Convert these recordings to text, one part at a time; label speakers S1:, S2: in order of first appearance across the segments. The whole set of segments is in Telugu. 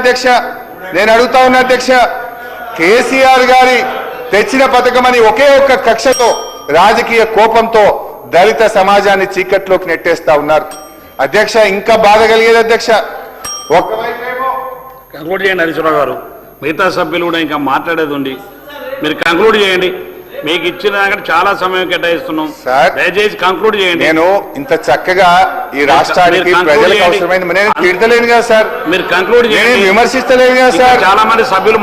S1: అధ్యక్ష, నేను అడుగుతా ఉన్నా అధ్యక్ష, కేసీఆర్ గారి తెచ్చిన పథకమని ఒకే ఒక్క కక్షతో రాజకీయ కోపంతో దళిత సమాజాన్ని చీకట్లోకి నెట్టేస్తా ఉన్నారు అధ్యక్ష. ఇంకా బాధ కలిగేది అధ్యక్ష,
S2: కంక్లూడ్ చేయండి హరీశ్రావు గారు. మిగతా సభ్యులు కూడా ఇంకా మాట్లాడేది ఉంది, మీరు కంక్లూడ్ చేయండి. మీకు ఇచ్చిన చాలా సమయం కేటాయిస్తున్నాం, దయచేసి కంక్లూడ్ చేయండి.
S1: నేను ఇంత చక్కగా ఈ రాష్ట్రానికి ప్రజలకు అవసరమైంది నేను తిడతలేను కదా సార్, మీరు కంక్లూడ్ చేయండి. విమర్శిస్తలేను కదా సార్, చాలా మంది సభ్యులు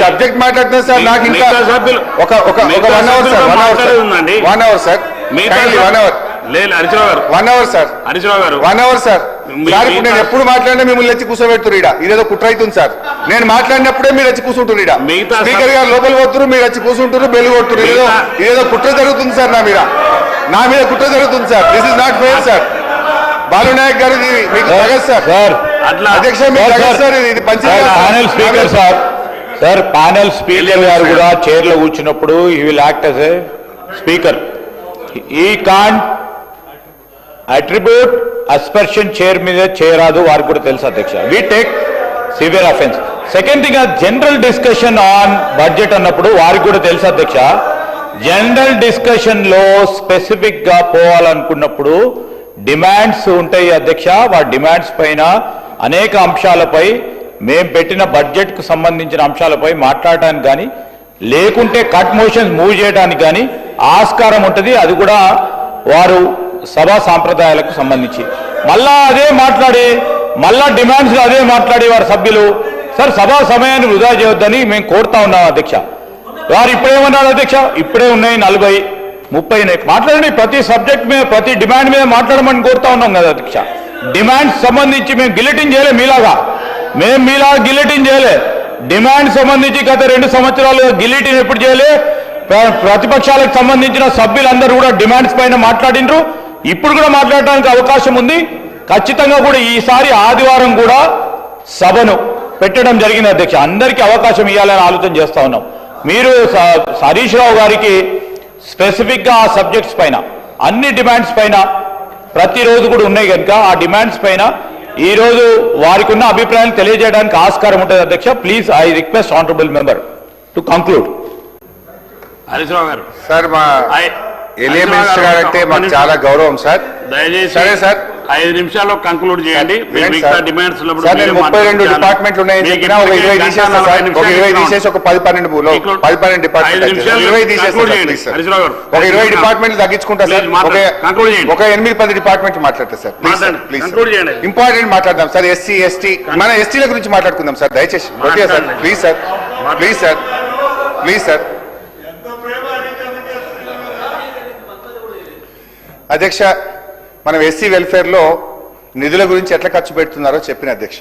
S1: సబ్జెక్ట్ మాట్లాడుతున్నారు సార్. నాకు ఇంకా సభ్యులు ఒక 1 అవర్ సార్, 1 అవర్ సార్, మిగతా 1 అవర్ లేదు హరీశ్రావు గారు, 1 అవర్ సార్, హరీశ్రావు గారు 1 అవర్ సార్. సార్ ఇప్పుడు నేను ఎప్పుడు మాట్లాడినా మిమ్మల్ని వచ్చి కూర్చోబెడుతున్నారు ఇడ, ఇదేదో కుట్ర అవుతుంది సార్. నేను మాట్లాడినప్పుడే మీరు వచ్చి కూర్చుంటారు ఇడ, స్పీకర్ గారు లోపల పోతున్నారు, మీరు వచ్చి కూర్చుంటారు, బెల్లు కొడుతున్నారు. ఇదేదో కుట్ర జరుగుతుంది సార్, నా మీద కుట్ర జరుగుతుంది sir. This is not fair sir. Balu Naik గారు మీకు తగదు సార్. అధ్యక్ష మీకు తగదు సార్, ఇది
S3: panel speaker sir. Sir panel speaker గారు కూడా చైర్ లో కూర్చున్నప్పుడు he will act as a speaker. ఈ కాంట్ అట్రిబ్యూట్ అస్పర్షన్ చైర్ మీద చేయరాదు, వారికి కూడా తెలుసు అధ్యక్ష. We take severe offence. Second thing, general discussion on budget అన్నప్పుడు వారికి కూడా తెలుసు అధ్యక్ష. జనరల్ డిస్కషన్ లో స్పెసిఫిక్ గా పోవాలనుకున్నప్పుడు డిమాండ్స్ ఉంటాయి అధ్యక్ష. వాటి డిమాండ్స్ పైన అనేక అంశాలపై మేము పెట్టిన బడ్జెట్ కు సంబంధించిన అంశాలపై మాట్లాడడానికి కానీ లేకుంటే కట్ మోషన్స్ మూవ్ చేయడానికి కానీ ఆస్కారం ఉంటుంది. అది కూడా వారు సభా సాంప్రదాయాలకు సంబంధించి మళ్ళా అదే మాట్లాడి మళ్ళా డిమాండ్స్ అదే మాట్లాడే వారి సభ్యులు సార్ సభా సమయాన్ని వృధా చేయొద్దని మేము కోరుతా ఉన్నాం అధ్యక్ష. వారు ఇప్పుడేమన్నారు అధ్యక్ష, ఇప్పుడే ఉన్నాయి 40-30 మాట్లాడండి. ప్రతి సబ్జెక్ట్ మీద ప్రతి డిమాండ్ మీద మాట్లాడమని కోరుతా ఉన్నాం కదా అధ్యక్ష. డిమాండ్స్ సంబంధించి మేము గిలెటిన్ చేయలే మీలాగా, గిలెటిన్ చేయలే. డిమాండ్ సంబంధించి గత 2 సంవత్సరాలు గిలెటిన్ ఎప్పుడు చేయలే. ప్రతిపక్షాలకు సంబంధించిన సభ్యులందరూ కూడా డిమాండ్స్ పైన మాట్లాడినరు, ఇప్పుడు కూడా మాట్లాడడానికి అవకాశం ఉంది. ఖచ్చితంగా కూడా ఈసారి ఆదివారం కూడా సభను పెట్టడం జరిగింది అధ్యక్ష. అందరికీ అవకాశం ఇవ్వాలని ఆలోచన చేస్తా ఉన్నాం. మీరు హరీష్ రావు గారికి స్పెసిఫిక్ గా ఆ సబ్జెక్ట్స్ పైన అన్ని డిమాండ్స్ పైన ప్రతిరోజు కూడా ఉన్నాయి కనుక ఆ డిమాండ్స్ పైన ఈ రోజు వారికి ఉన్న అభిప్రాయాలు తెలియజేయడానికి ఆస్కారం ఉంటుంది అధ్యక్ష. Please I request honourable member to conclude.
S2: Harish Rao గారు
S1: సార్, మా ఎలియా మినిస్టర్ గారు అంటే మాకు చాలా గౌరవం సార్.
S2: దయచేసి
S1: సరే సార్
S2: 5 నిమిషాల్లో కంక్లూడ్ చేయండి. డిమాండ్స్
S1: 32 డిపార్ట్మెంట్లు ఉన్నాయని చెప్పినా ఒక 20 తీసేస్తా సార్. ఒక 20 తీసేసి ఒక 10-12 డిపార్ట్మెంట్లు 20 తీసేస్తా. ఒక 20 డిపార్ట్మెంట్లు తగ్గించుకుంటా సార్. ఒక 8-10 డిపార్ట్మెంట్లు మాట్లాడతా సార్. ప్లీజ్ ఇంపార్టెంట్ మాట్లాడదాం సార్. ఎస్సీ ఎస్టీ మన ఎస్టీల గురించి మాట్లాడుకుందాం సార్ దయచేసి. Okay sir, please sir, please sir, please sir. అధ్యక్ష, మనం ఎస్సీ వెల్ఫేర్లో నిధుల గురించి ఎట్లా ఖర్చు పెడుతున్నారో చెప్పిన అధ్యక్ష.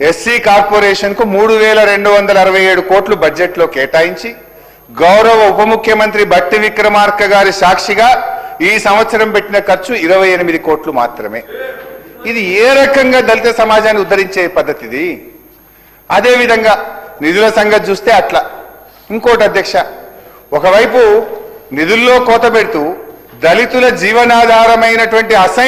S1: ఎస్సీ కార్పొరేషన్కు 3,267 కోట్లు బడ్జెట్లో కేటాయించి గౌరవ ఉప ముఖ్యమంత్రి బట్టి విక్రమార్క గారి సాక్షిగా ఈ సంవత్సరం పెట్టిన ఖర్చు 28 కోట్లు మాత్రమే. ఇది ఏ రకంగా దళిత సమాజాన్ని ఉద్ధరించే పద్ధతి ఇది? అదేవిధంగా నిధుల సంగతి చూస్తే అట్లా. ఇంకోటి అధ్యక్ష, ఒకవైపు నిధుల్లో కోత పెడుతూ దళితుల జీవనాధారమైనటువంటి